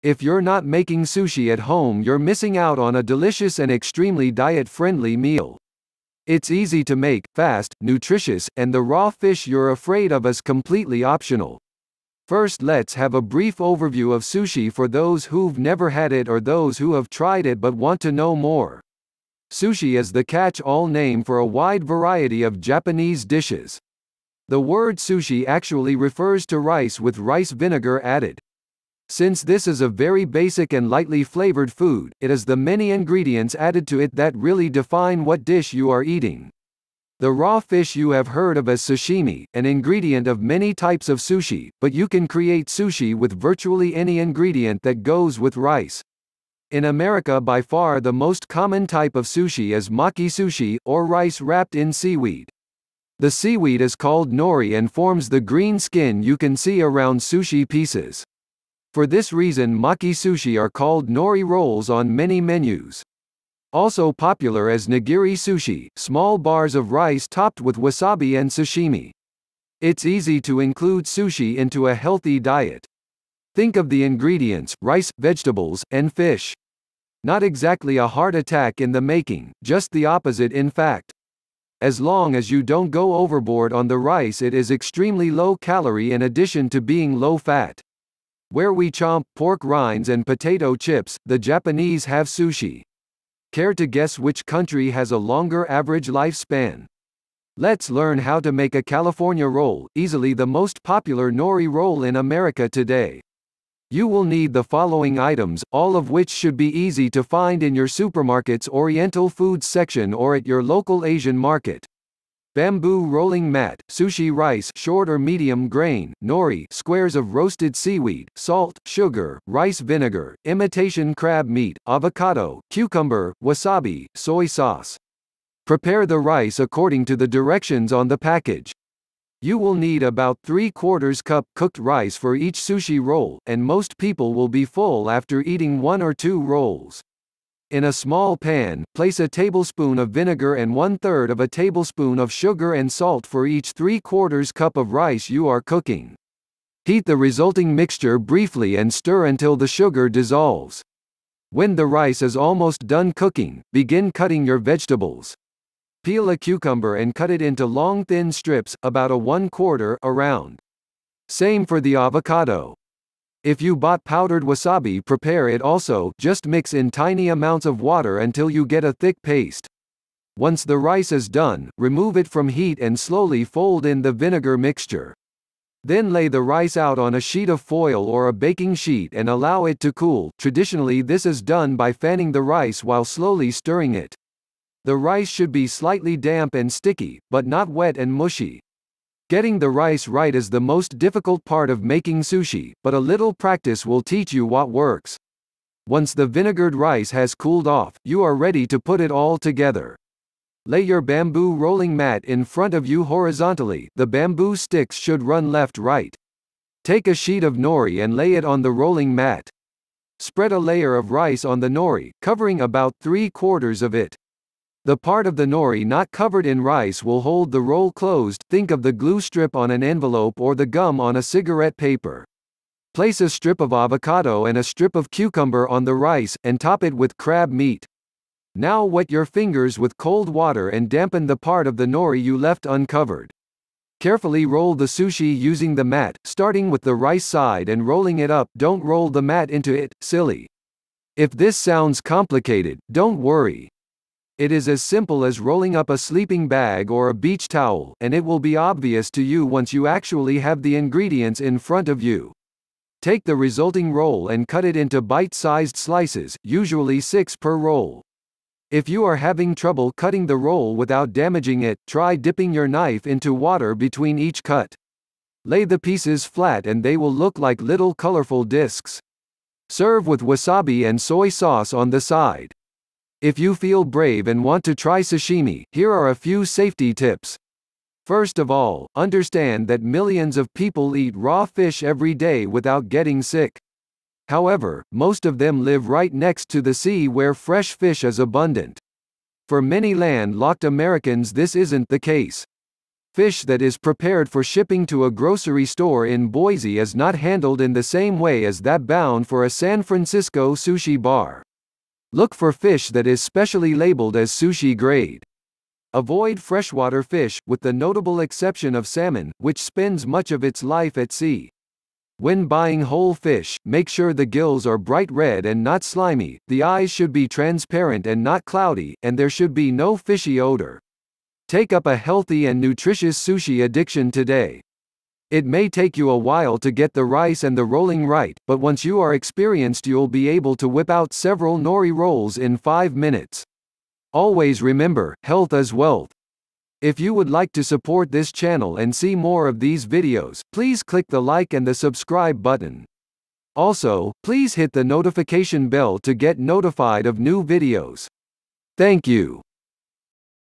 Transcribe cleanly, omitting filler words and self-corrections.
If you're not making sushi at home, you're missing out on a delicious and extremely diet-friendly meal. It's easy to make, fast, nutritious, and the raw fish you're afraid of is completely optional. First, let's have a brief overview of sushi for those who've never had it or those who have tried it but want to know more. Sushi is the catch-all name for a wide variety of Japanese dishes. The word sushi actually refers to rice with rice vinegar added. Since this is a very basic and lightly flavored food, it is the many ingredients added to it that really define what dish you are eating. The raw fish you have heard of as sashimi, an ingredient of many types of sushi, but you can create sushi with virtually any ingredient that goes with rice. In America, by far the most common type of sushi is Maki-sushi, or rice wrapped in seaweed. The seaweed is called nori and forms the green skin you can see around sushi pieces. For this reason, Maki-sushi are called nori rolls on many menus. Also popular as Nigiri-sushi, small bars of rice topped with wasabi and sashimi. It's easy to include sushi into a healthy diet. Think of the ingredients: rice, vegetables, and fish. Not exactly a heart attack in the making, just the opposite in fact. As long as you don't go overboard on the rice, it is extremely low calorie in addition to being low fat. Where we chomp pork rinds and potato chips, the Japanese have sushi. Care to guess which country has a longer average lifespan? Let's learn how to make a California roll, easily the most popular nori roll in America today. You will need the following items, all of which should be easy to find in your supermarket's Oriental foods section or at your local Asian market. Bamboo rolling mat, sushi rice short or medium grain, nori squares of roasted seaweed, salt, sugar, rice vinegar, imitation crab meat, avocado, cucumber, wasabi, soy sauce. Prepare the rice according to the directions on the package. You will need about 3/4 cup cooked rice for each sushi roll, and most people will be full after eating 1 or 2 rolls. In a small pan, place a tablespoon of vinegar and 1/3 of a tablespoon of sugar and salt for each 3/4 cup of rice you are cooking. Heat the resulting mixture briefly and stir until the sugar dissolves. When the rice is almost done cooking, begin cutting your vegetables. Peel a cucumber and cut it into long thin strips, about a 1/4 around. Same for the avocado. If you bought powdered wasabi, prepare it also, just mix in tiny amounts of water until you get a thick paste. Once the rice is done, remove it from heat and slowly fold in the vinegar mixture. Then lay the rice out on a sheet of foil or a baking sheet and allow it to cool. Traditionally, this is done by fanning the rice while slowly stirring it. The rice should be slightly damp and sticky, but not wet and mushy. Getting the rice right is the most difficult part of making sushi, but a little practice will teach you what works. Once the vinegared rice has cooled off, you are ready to put it all together. Lay your bamboo rolling mat in front of you horizontally. The bamboo sticks should run left-right. Take a sheet of nori and lay it on the rolling mat. Spread a layer of rice on the nori, covering about 3/4 of it. The part of the nori not covered in rice will hold the roll closed. Think of the glue strip on an envelope or the gum on a cigarette paper. Place a strip of avocado and a strip of cucumber on the rice, and top it with crab meat. Now wet your fingers with cold water and dampen the part of the nori you left uncovered. Carefully roll the sushi using the mat, starting with the rice side and rolling it up. Don't roll the mat into it, silly. If this sounds complicated, don't worry. It is as simple as rolling up a sleeping bag or a beach towel, and it will be obvious to you once you actually have the ingredients in front of you. Take the resulting roll and cut it into bite-sized slices, usually 6 per roll. If you are having trouble cutting the roll without damaging it, try dipping your knife into water between each cut. Lay the pieces flat and they will look like little colorful discs. Serve with wasabi and soy sauce on the side. If you feel brave and want to try sashimi, here are a few safety tips. First of all, understand that millions of people eat raw fish every day without getting sick. However, most of them live right next to the sea where fresh fish is abundant. For many land-locked Americans, this isn't the case. fish that is prepared for shipping to a grocery store in Boise is not handled in the same way as that bound for a San Francisco sushi bar. Look for fish that is specially labeled as sushi grade. Avoid freshwater fish, with the notable exception of salmon, which spends much of its life at sea. When buying whole fish, make sure the gills are bright red and not slimy, the eyes should be transparent and not cloudy, and there should be no fishy odor. Take up a healthy and nutritious sushi addiction today. It may take you a while to get the rice and the rolling right, but once you are experienced you'll be able to whip out several nori rolls in 5 minutes. Always remember, health is wealth. If you would like to support this channel and see more of these videos, please click the like and the subscribe button. Also, please hit the notification bell to get notified of new videos. Thank you.